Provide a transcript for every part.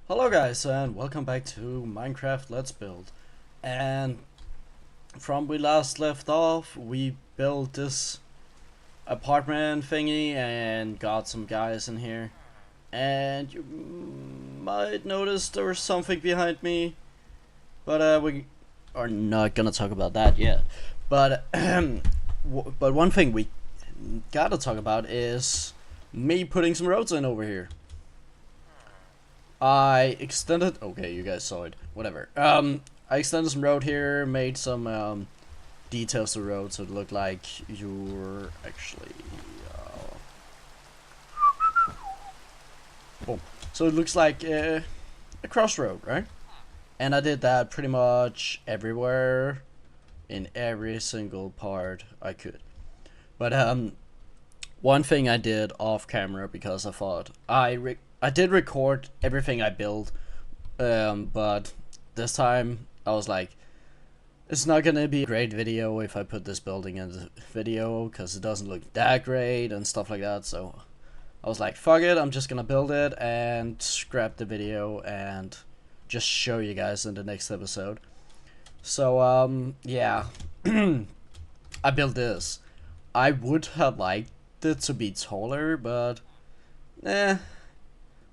Hello guys and welcome back to Minecraft Let's Build. And from we last left off, we built this apartment thingy and got some guys in here. And you might notice there was something behind me, but we are not gonna talk about that yet. But but one thing we gotta talk about is me putting some roads in over here. I extended. Okay, you guys saw it. Whatever. I extended some road here, made some details to the road so it looked like you're actually. Boom. So it looks like a crossroad, right? And I did that pretty much everywhere, in every single part I could. But one thing I did off camera because I thought I did record everything I built, but this time I was like, it's not gonna be a great video if I put this building in the video because it doesn't look that great and stuff like that. So I was like, fuck it, I'm just gonna build it and scrap the video and just show you guys in the next episode. So yeah, I built this. I would have liked it to be taller, but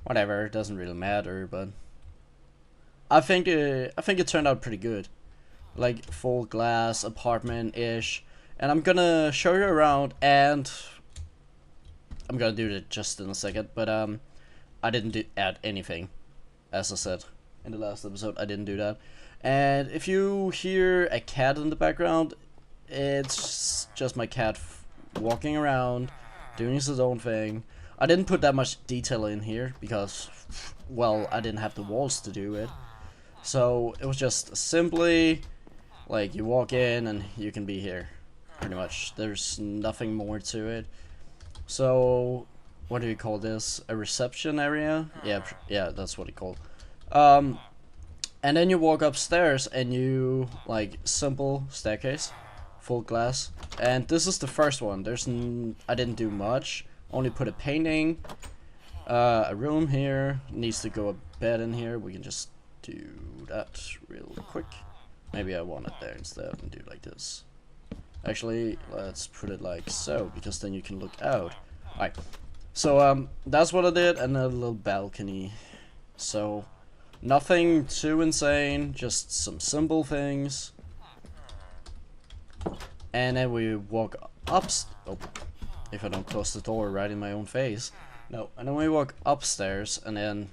whatever, it doesn't really matter. But I think it turned out pretty good, like full glass apartment ish. And I'm gonna show you around, and I'm gonna do it just in a second. But I didn't add anything, as I said in the last episode. I didn't do that. And if you hear a cat in the background, it's just my cat walking around, doing his own thing. I didn't put that much detail in here because, well, I didn't have the walls to do it. So it was just simply like you walk in and you can be here, pretty much. There's nothing more to it. So what do you call this? A reception area? Yeah, that's what it called. And then you walk upstairs and you like simple staircase, full glass. And this is the first one. I didn't do much. Only put a painting, a room here. Needs to go a bed in here. We can just do that real quick. Maybe I want it there instead and do like this. Actually, let's put it like so because then you can look out. Alright. So that's what I did, and a little balcony. So nothing too insane, just some simple things. And then we walk up. Oh, if I don't close the door right in my own face. No, and then we walk upstairs, and then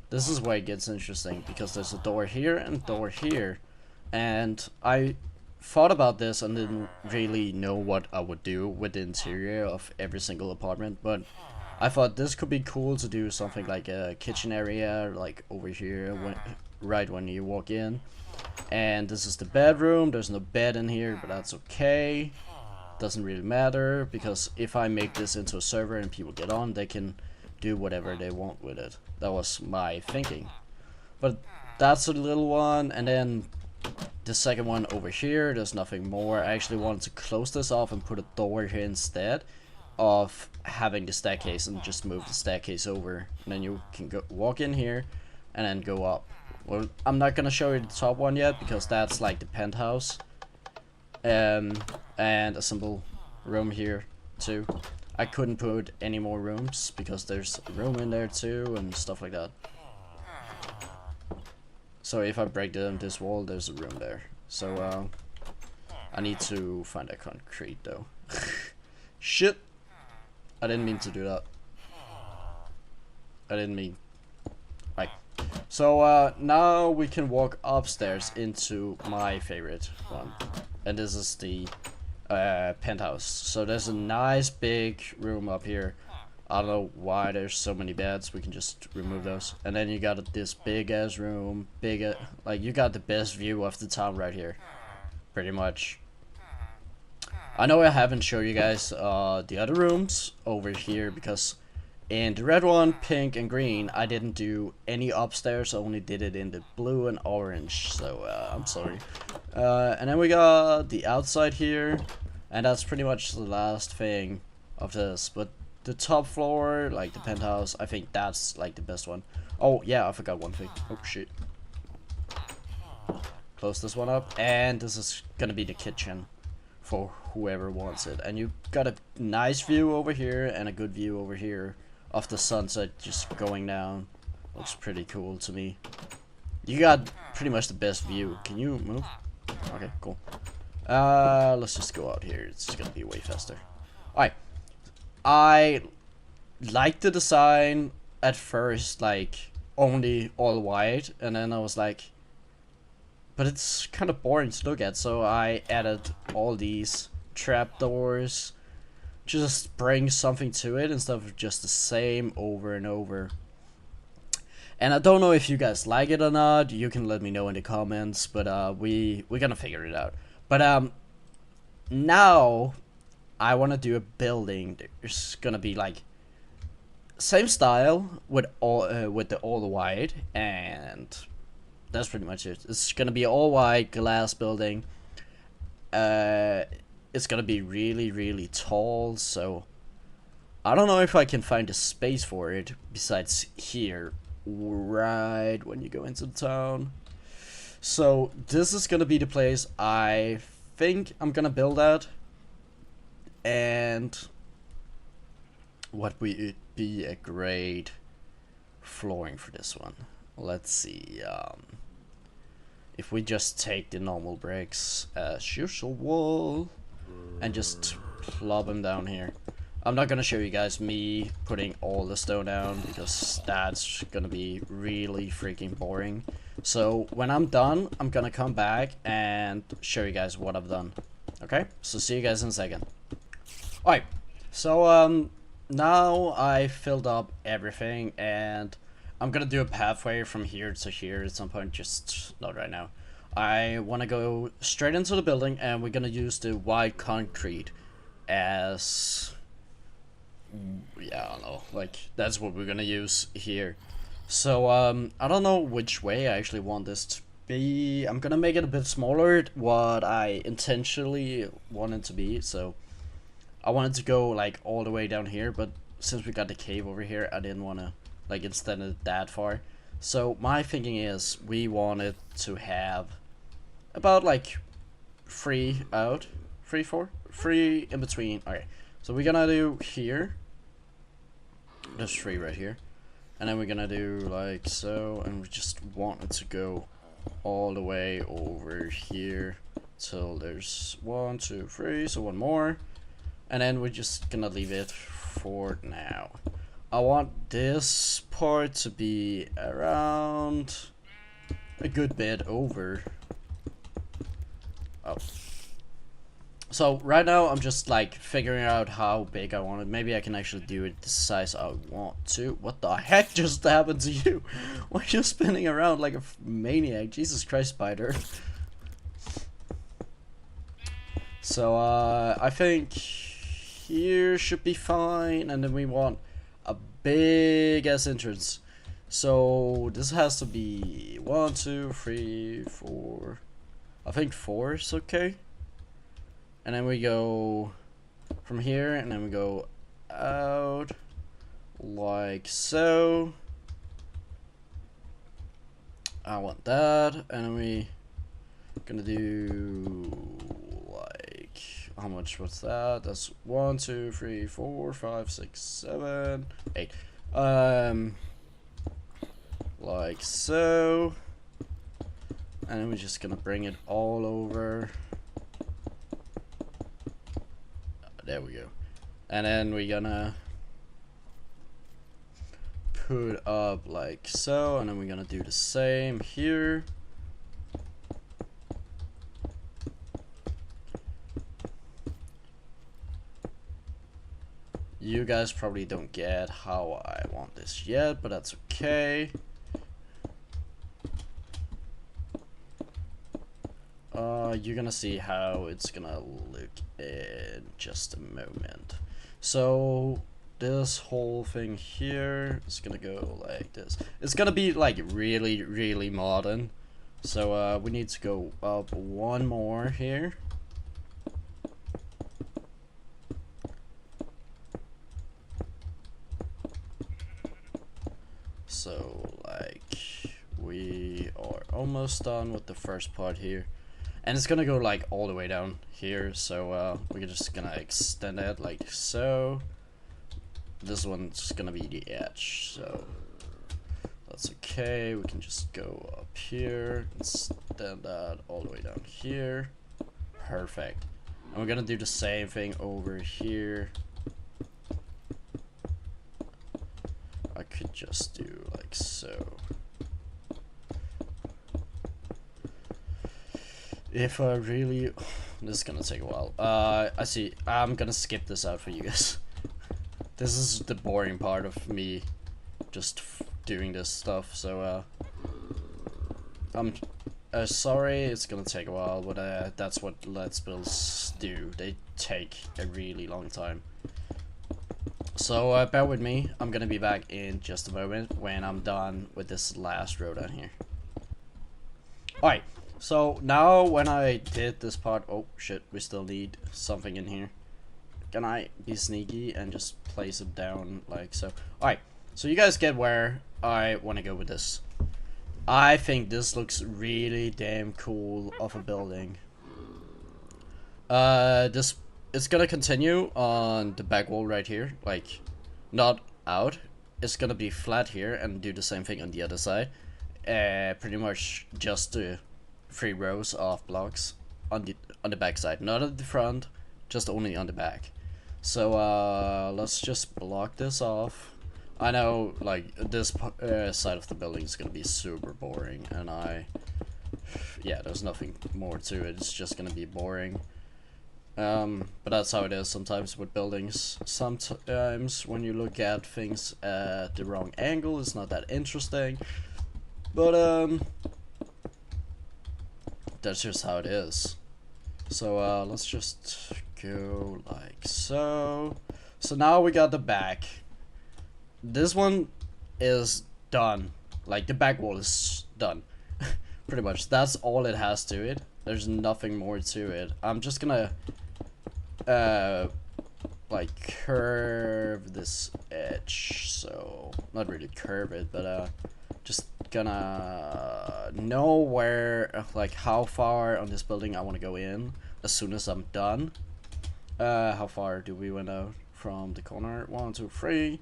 this is where it gets interesting because there's a door here and a door here. And I thought about this and didn't really know what I would do with the interior of every single apartment, but I thought this could be cool to do something like a kitchen area, like over here, right when you walk in. And this is the bedroom. There's no bed in here, but that's okay. Doesn't really matter because if I make this into a server and people get on, they can do whatever they want with it. That was my thinking. But that's a little one, and then the second one over here, there's nothing more. I actually wanted to close this off and put a door here instead of having the staircase, and just move the staircase over, and then you can go walk in here and then go up. Well, I'm not gonna show you the top one yet because that's like the penthouse. And a simple room here too. I couldn't put any more rooms because there's a room in there too and stuff like that. So if I break down this wall, there's a room there. So I need to find a concrete though. Shit! I didn't mean to do that. I didn't mean. Right. So now we can walk upstairs into my favorite one. And this is the penthouse. So there's a nice big room up here. I don't know why there's so many beds. We can just remove those. And then you got this big ass room. Like you got the best view of the town right here. Pretty much. I know I haven't shown you guys the other rooms over here because in the red one, pink and green, I didn't do any upstairs. I only did it in the blue and orange. So I'm sorry. And then we got the outside here, and that's pretty much the last thing of this. But the top floor, like the penthouse, I think that's like the best one. Oh yeah, I forgot one thing. Oh shit. Close this one up, and this is gonna be the kitchen for whoever wants it. And you got a nice view over here and a good view over here of the sunset just going down. Looks pretty cool to me. You got pretty much the best view. Can you move? Okay, cool. Let's just go out here. It's gonna be way faster. Alright. I liked the design at first, like only all white, and then I was like, but it's kind of boring to look at, so I added all these trapdoors, just bring something to it instead of just the same over and over. And I don't know if you guys like it or not. You can let me know in the comments, but we're gonna figure it out. But now I want to do a building. There's gonna be like same style with all the white, and that's pretty much it. It's gonna be all white glass building. It's gonna be really tall, so I don't know if I can find a space for it besides here, right when you go into the town. So this is gonna be the place I think I'm gonna build at, and what would be a great flooring for this one? Let's see. If we just take the normal bricks as usual and just plop them down here. I'm not gonna show you guys me putting all the stone down because that's gonna be really freaking boring. So when I'm done, I'm gonna come back and show you guys what I've done. Okay, so see you guys in a second. Alright, so now I filled up everything, and I'm gonna do a pathway from here to here at some point, just not right now. I want to go straight into the building, and we're gonna use the white concrete as, yeah, I don't know, like that's what we're gonna use here. So I don't know which way I actually want this to be. I'm gonna make it a bit smaller, what I intentionally want it to be. So I wanted to go like all the way down here, but since we got the cave over here, I didn't want to like extend it that far. So my thinking is we wanted to have about like 3 out, 3, 4, 3 in between. Okay, so we're gonna do here. There's 3 right here, and then we're gonna do like so, and we just want it to go all the way over here till there's 1, 2, 3. So 1 more, and then we're just gonna leave it for now. I want this part to be around a good bit over. Oh. So right now I'm just like figuring out how big I want it. Maybe I can actually do it the size I want to. What the heck just happened to you? Why are you spinning around like a maniac? Jesus Christ, spider. So I think here should be fine, and then we want a big ass entrance. So this has to be 1, 2, 3, 4. I think 4 is okay. And then we go from here, and then we go out like so. I want that, and then we gonna do like, how much was that? That's 1, 2, 3, 4, 5, 6, 7, 8. Like so. And then we're just gonna bring it all over. There we go. And then we're gonna put up like so, and then we're gonna do the same here. You guys probably don't get how I want this yet, but that's okay. You're gonna see how it's gonna look in just a moment. So this whole thing here is gonna go like this. It's gonna be like really modern. So we need to go up 1 more here. almost done with the first part here. And it's gonna go like all the way down here, so we're just gonna extend it like so. This one's gonna be the edge, so that's okay. We can just go up here, extend that all the way down here. Perfect. And we're gonna do the same thing over here. I could just do like so. If I really, this is gonna take a while. I see. I'm gonna skip this out for you guys. This is the boring part of me just doing this stuff. So I'm sorry it's gonna take a while, but that's what Let's Builds do. They take a really long time. So bear with me. I'm gonna be back in just a moment when I'm done with this last row down here. Alright, so now when I did this part, oh shit, we still need something in here. Can I be sneaky and just place it down like so? Alright, so you guys get where I want to go with this. I think this looks really damn cool of a building. It's gonna continue on the back wall right here, like not out. It's gonna be flat here and do the same thing on the other side. Pretty much just 3 rows of blocks on the back side, not at the front, just only on the back. So let's just block this off. I know like this side of the building is gonna be super boring, and yeah, there's nothing more to it. It's just gonna be boring. But that's how it is sometimes with buildings. Sometimes when you look at things at the wrong angle, it's not that interesting. But that's just how it is. So let's just go like so. So now we got the back. This one is done. Like the back wall is done. Pretty much. That's all it has to it. There's nothing more to it. I'm just gonna like curve this edge. So not really curve it, but just gonna know where, like how far on this building I want to go in as soon as I'm done. How far do we went out from the corner? 1, 2, 3.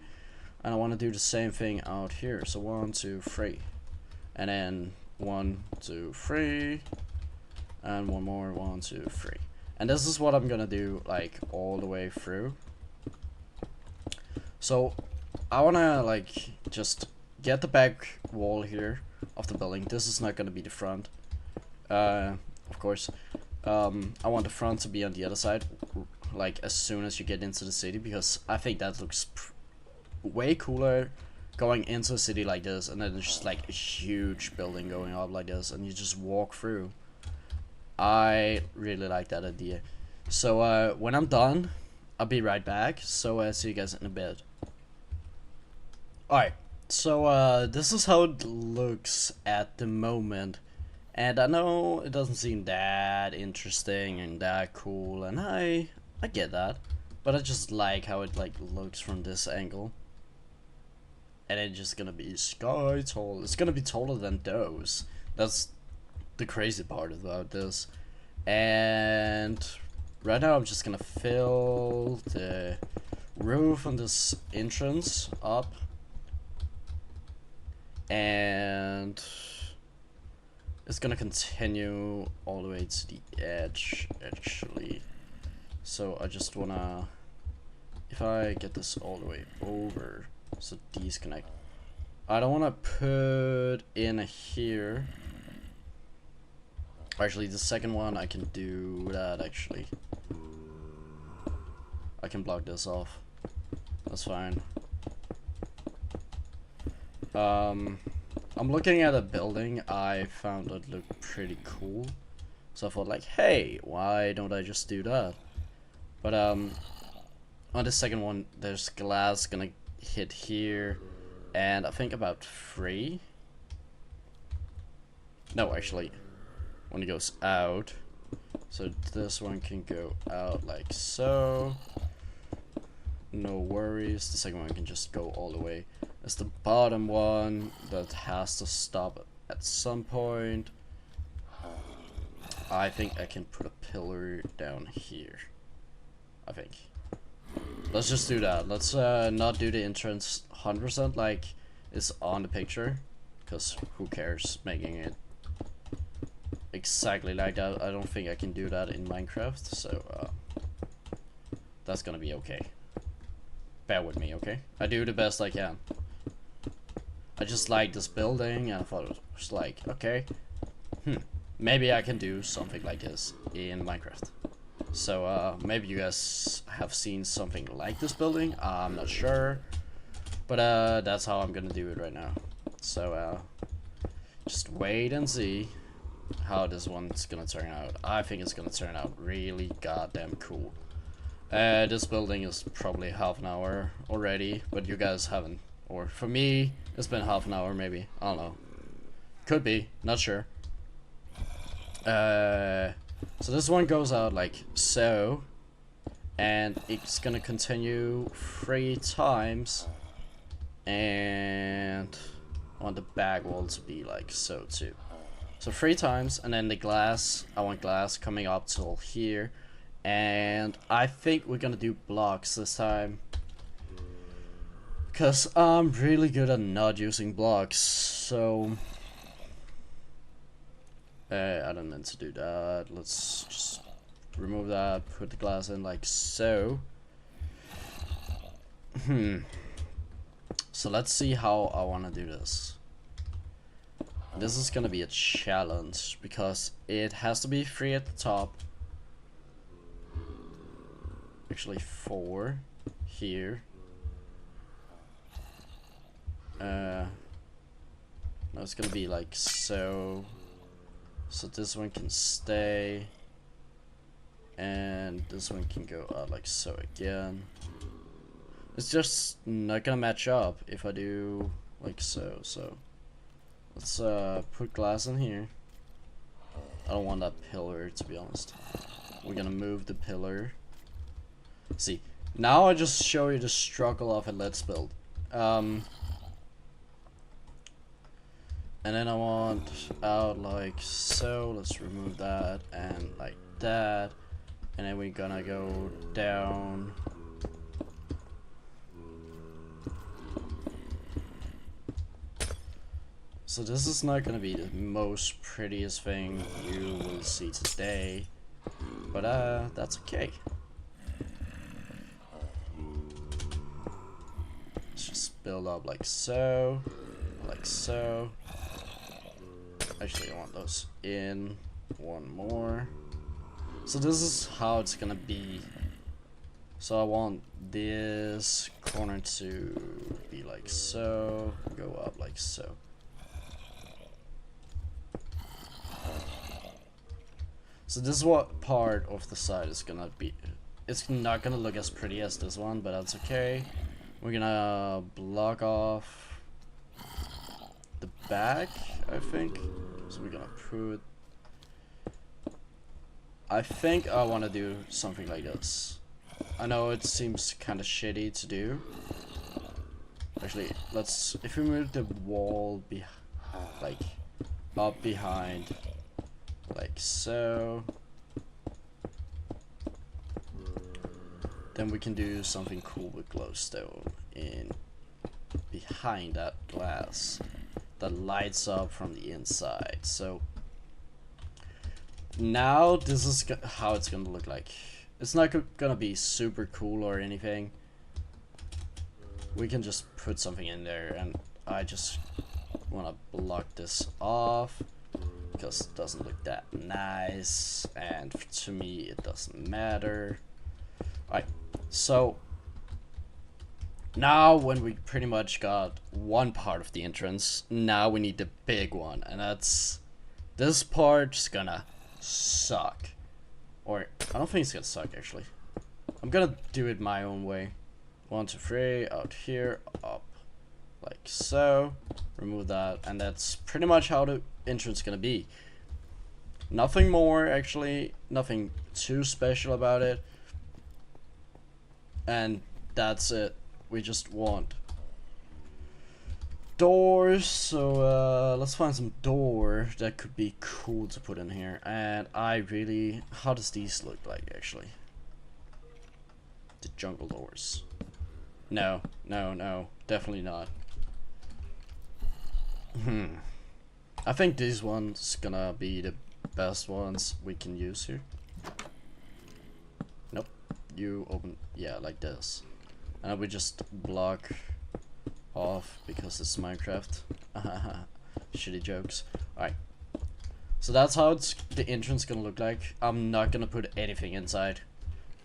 And I want to do the same thing out here. So 1, 2, 3. And then 1, 2, 3. And one more, 1, 2, 3. And this is what I'm gonna do like all the way through. So I wanna like just get the back wall here of the building. This is not gonna be the front, of course. I want the front to be on the other side, like as soon as you get into the city, because I think that looks way cooler going into a city like this, and then there's just like a huge building going up like this, and you just walk through. I really like that idea. So when I'm done, I'll be right back. So see you guys in a bit. Alright, so this is how it looks at the moment. And I know it doesn't seem that interesting and that cool, and I get that. But I just like how it like looks from this angle. And it's just gonna be sky tall. It's gonna be taller than those. That's the crazy part about this. And right now I'm just gonna fill the roof on this entrance up, and it's gonna continue all the way to the edge actually. So I just wanna, if I get this all the way over, so these connect, I don't wanna put in here. Actually, the second one I can do that actually. I can block this off. That's fine. I'm looking at a building I found that looked pretty cool. So I thought like, hey, why don't I just do that? But on the second one, there's glass gonna hit here, and I think about 3. No, actually. When it goes out, so this one can go out like so, no worries. The second one can just go all the way. It's the bottom one that has to stop at some point I think I can put a pillar down here. I think. Let's just do that. Let's not do the entrance 100% like it's on the picture, because who cares making it exactly like that. I don't think I can do that in Minecraft, so that's gonna be okay. Bear with me, okay? I do the best I can. I just like this building and I thought it was like, okay, maybe I can do something like this in Minecraft. So maybe you guys have seen something like this building, I'm not sure, but that's how I'm gonna do it right now. So just wait and see how this one's gonna turn out. I think it's gonna turn out really goddamn cool. This building is probably half an hour already, but you guys haven't, or for me it's been half an hour maybe, I don't know, could be, not sure. So this one goes out like so, and it's gonna continue 3 times, and I want the back wall to be like so too. So 3 times, and then the glass, I want glass coming up till here, and I think we're gonna do blocks this time, because I'm really good at not using blocks, so I don't mean to do that. Let's just remove that, put the glass in like so. So let's see how I want to do this. This is gonna be a challenge because it has to be 3 at the top. Actually 4 here. No, it's gonna be like so. So this one can stay, and this one can go out like so again. It's just not gonna match up if I do like so. So let's put glass in here. I don't want that pillar, to be honest. We're gonna move the pillar. See, now I just show you the struggle of a let's build. And then I want out like so. Let's remove that and like that, and then we're gonna go down. So this is not gonna be the most prettiest thing you will see today, but that's okay. Let's just build up like so, like so. Actually, I want those in. One more. So this is how it's gonna be. So I want this corner to be like so, go up like so. So this is what part of the side is gonna be. It's not gonna look as pretty as this one, but that's okay. We're gonna block off the back, I think. So we're gonna put, I think I want to do something like this. I know it seems kind of shitty to do. Actually, let's, if we move the wall like up behind, like so, then we can do something cool with glowstone in behind that glass that lights up from the inside. So now this is how it's gonna look like. It's not gonna be super cool or anything. We can just put something in there, and I just want to block this off because it doesn't look that nice, and to me it doesn't matter. Alright, so now when we pretty much got one part of the entrance, now we need the big one, and that's, this part's gonna suck. Or, I don't think it's gonna suck actually. I'm gonna do it my own way. 1, 2, 3, out here, up, like so. Remove that, and that's pretty much how the entrance is gonna be. Nothing more actually, nothing too special about it. And that's it. We just want doors, so let's find some door that could be cool to put in here. And I really, how does these look like actually? The jungle doors. No, no, no, definitely not. I think these ones gonna be the best ones we can use here. Nope, you open, yeah, like this. And we just block off because it's Minecraft. Shitty jokes. Alright. So that's how the entrance gonna look like. I'm not gonna put anything inside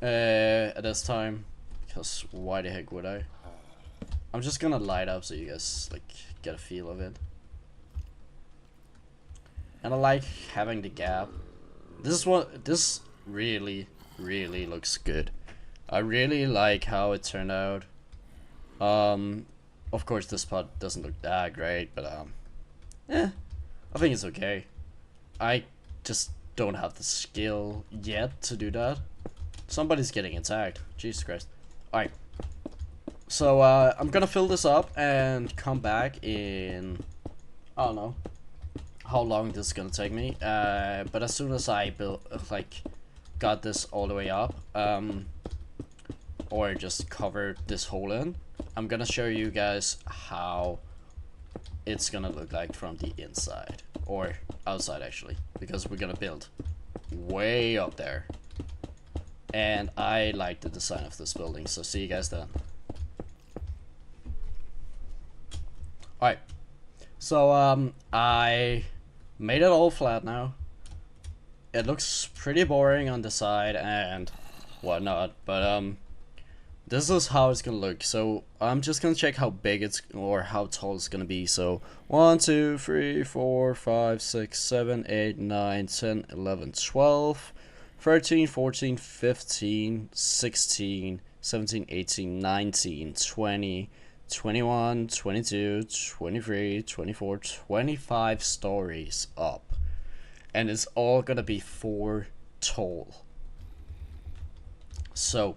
at this time, because why the heck would I? I'm just gonna light up so you guys like get a feel of it. And I like having the gap. This really looks good. I really like how it turned out. Of course this part doesn't look that great, but I think it's okay. I just don't have the skill yet to do that. Somebody's getting attacked. Jesus Christ. Alright. So I'm gonna fill this up and come back in, I don't know how long this is gonna take me, but as soon as I got this all the way up, or just cover this hole in, I'm gonna show you guys how it's gonna look like from the inside, or outside actually, because we're gonna build way up there. And I like the design of this building, so see you guys then. Alright, so I made it all flat now. It looks pretty boring on the side and whatnot, but this is how it's gonna look. So I'm just gonna check how big it's, or how tall it's gonna be. So 1 2 3 4 5 6 7 8 9 10 11 12 13 14 15 16 17 18 19 20 21 22 23 24 25 stories up, and it's all gonna be 4 tall. So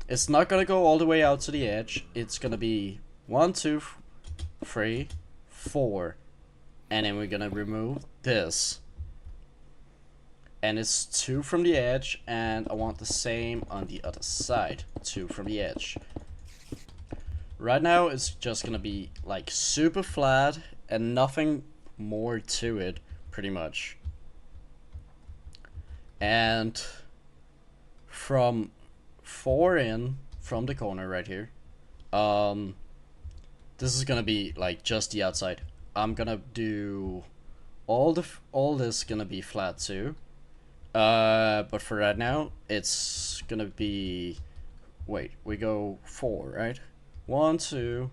it's not gonna go all the way out to the edge. It's gonna be 1 2 3 4, and then we're gonna remove this, and it's 2 from the edge, and I want the same on the other side, 2 from the edge. Right now it's just gonna be like super flat and nothing more to it, pretty much. And from 4 in from the corner right here, this is gonna be like just the outside. I'm gonna do all this gonna be flat too, but for right now it's gonna be, wait, we go 4, right? 1 2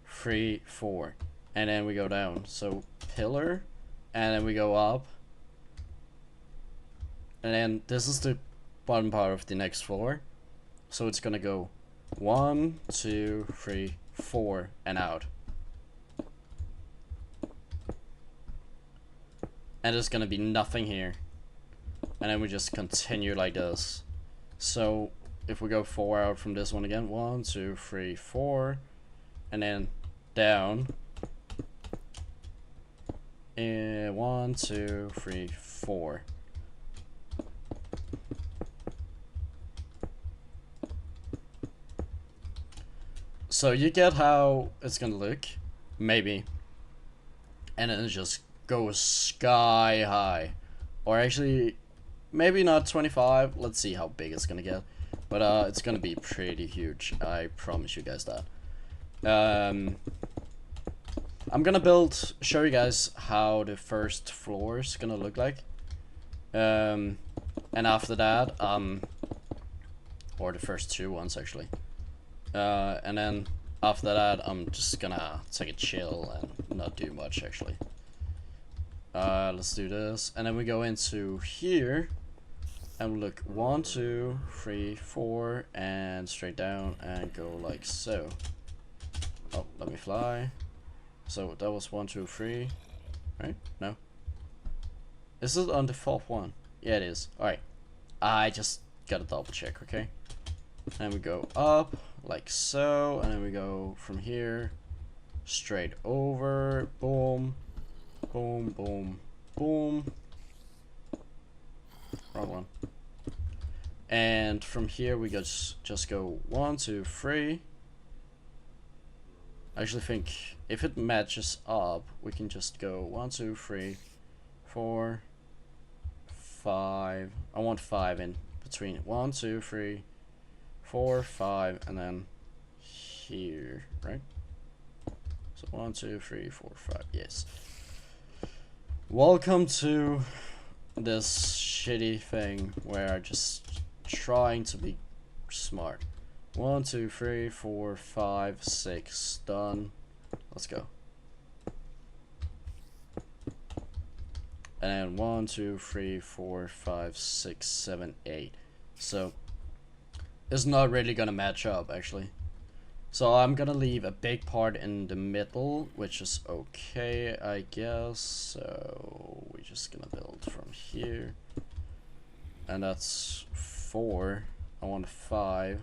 3 4, and then we go down, so pillar, and then we go up, and then this is the bottom part of the next floor, so it's gonna go 1 2 3 4 and out, and there's gonna be nothing here, and then we just continue like this. So if we go 4 out from this one again, 1 2 3 4, and then down, and 1 2 3 4. So you get how it's gonna look, maybe, and then it just goes sky high, or actually maybe not 25. Let's see how big it's gonna get. But it's gonna be pretty huge, I promise you guys that. I'm gonna show you guys how the first floor is gonna look like. And after that, or the first 2 ones actually. And then after that, I'm just gonna take a chill and not do much actually. Let's do this, and then we go into here. And look, 1 2 3 4, and straight down and go like so. Oh, let me fly. So that was 1 2 3, right? No. Is it on the 4th one? Yeah, it is. All right. I just gotta double check, okay? And we go up like so, and then we go from here straight over, boom, boom, boom, boom. Wrong one. And from here we just go 1, 2, 3. I actually think if it matches up, we can just go 1, 2, 3, 4, 5. I want 5 in between. 1, 2, 3, 4, 5, and then here, right? So 1, 2, 3, 4, 5. Yes. Welcome to this shitty thing where I just trying to be smart. 1, 2, 3, 4, 5, 6. Done. Let's go. And 1, 2, 3, 4, 5, 6, 7, 8. So it's not really gonna match up actually. So I'm gonna leave a big part in the middle, which is okay, I guess. So we're just gonna build from here. And that's 4. I want 5.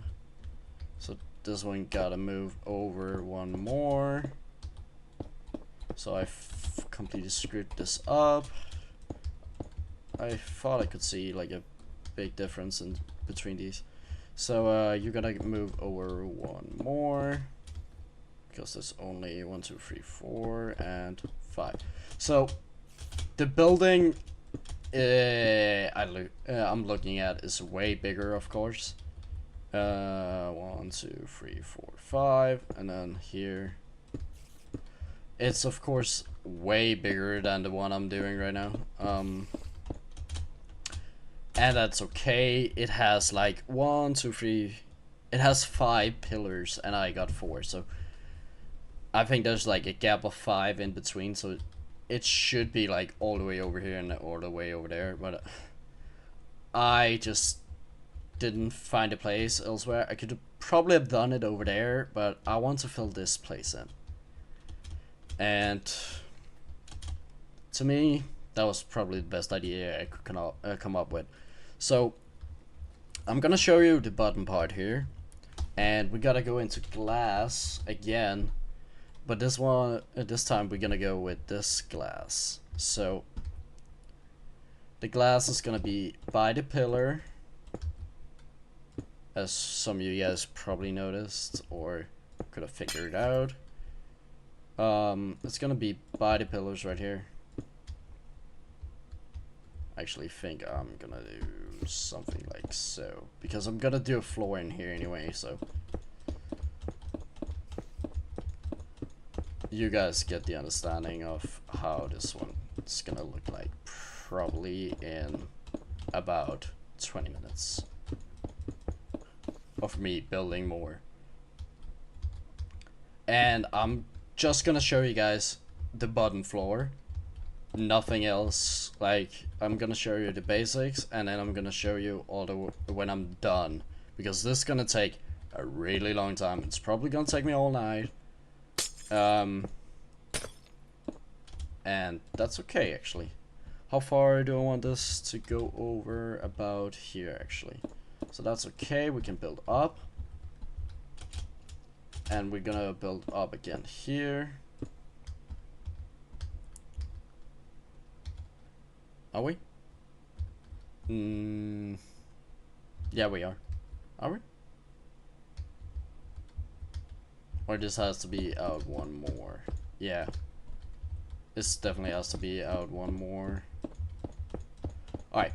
So this one gotta move over one more. So I completely screwed this up. I thought I could see like a big difference in between these. So you're gonna move over one more because there's only 1, 2, 3, 4, and 5. So the building I'm looking at is way bigger, of course. 1, 2, 3, 4, 5, and then here it's of course way bigger than the one I'm doing right now. And that's okay. It has like 1, 2, 3. It has 5 pillars, and I got 4. So I think there's like a gap of 5 in between. So it should be like all the way over here and all the way over there. But I just didn't find a place elsewhere. I could probably have done it over there, but I want to fill this place in. And to me, that was probably the best idea I could come up with. So I'm gonna show you the bottom part here, and we gotta go into glass again, but this time we're gonna go with this glass. So the glass is gonna be by the pillar, as some of you guys probably noticed or could have figured out. It's gonna be by the pillars right here. I actually think I'm gonna do something like so, because I'm gonna do a floor in here anyway, so you guys get the understanding of how this one is gonna look like probably in about 20 minutes of me building more. And I'm just gonna show you guys the bottom floor, nothing else. Like, I'm gonna show you the basics, and then I'm gonna show you all the when I'm done, because this is gonna take a really long time. It's probably gonna take me all night, and that's okay actually. How far do I want this to go over? About here actually. So that's okay. We can build up, and we're gonna build up again here. Are we? Yeah, we are. Are we? Or this has to be out one more. Yeah. This definitely has to be out one more. Alright.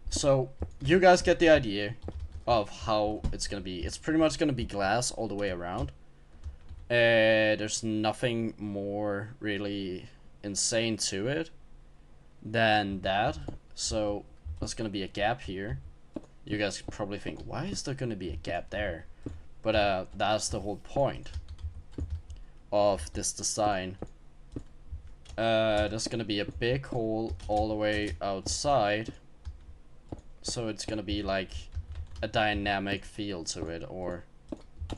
So, you guys get the idea of how it's gonna be. It's pretty much gonna be glass all the way around. There's nothing more really insane to it than that. So there's gonna be a gap here. You guys probably think, why is there gonna be a gap there? But that's the whole point of this design. There's gonna be a big hole all the way outside, so it's gonna be like a dynamic feel to it, or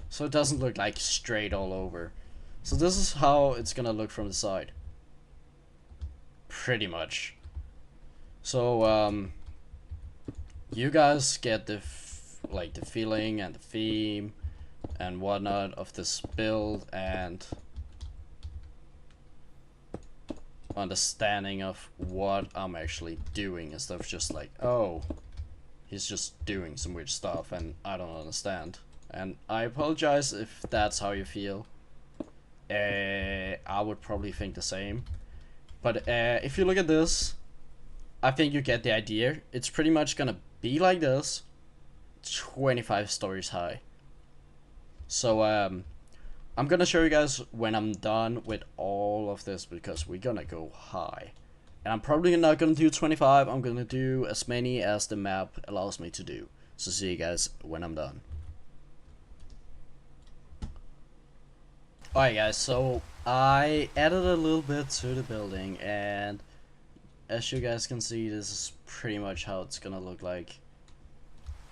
so it doesn't look like straight all over. So this is how it's gonna look from the side, pretty much. So you guys get the the feeling and the theme and whatnot of this build, and understanding of what I'm actually doing instead of just like, oh, he's just doing some weird stuff and I don't understand. And I apologize if that's how you feel. I would probably think the same. But if you look at this, I think you get the idea. It's pretty much gonna be like this, 25 stories high. So I'm gonna show you guys when I'm done with all of this, because we're gonna go high. And I'm probably not gonna do 25, I'm gonna do as many as the map allows me to do. So see you guys when I'm done. Alright guys, so I added a little bit to the building, and as you guys can see, this is pretty much how it's gonna look like.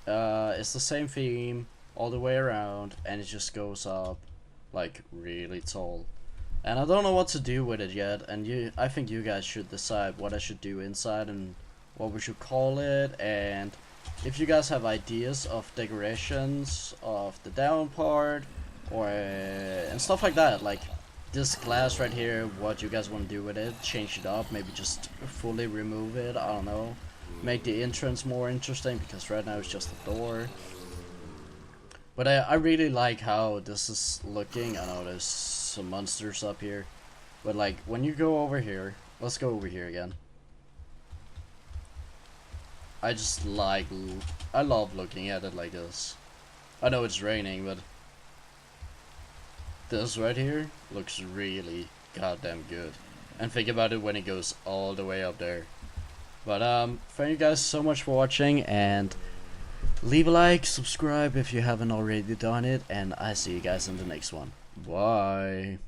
It's the same theme all the way around, and it just goes up like really tall. And I don't know what to do with it yet, and I think you guys should decide what I should do inside and what we should call it. And if you guys have ideas of decorations of the down part or and stuff like that, like this glass right here, what you guys want to do with it, change it up, maybe just fully remove it, I don't know, make the entrance more interesting, because right now it's just a door. But I really like how this is looking. I know there's some monsters up here, but like when you go over here, let's go over here again. I love looking at it like this. I know it's raining, but this right here looks really goddamn good. And think about it when it goes all the way up there. But thank you guys so much for watching, and leave a like, subscribe if you haven't already done it, and I see you guys in the next one. Bye.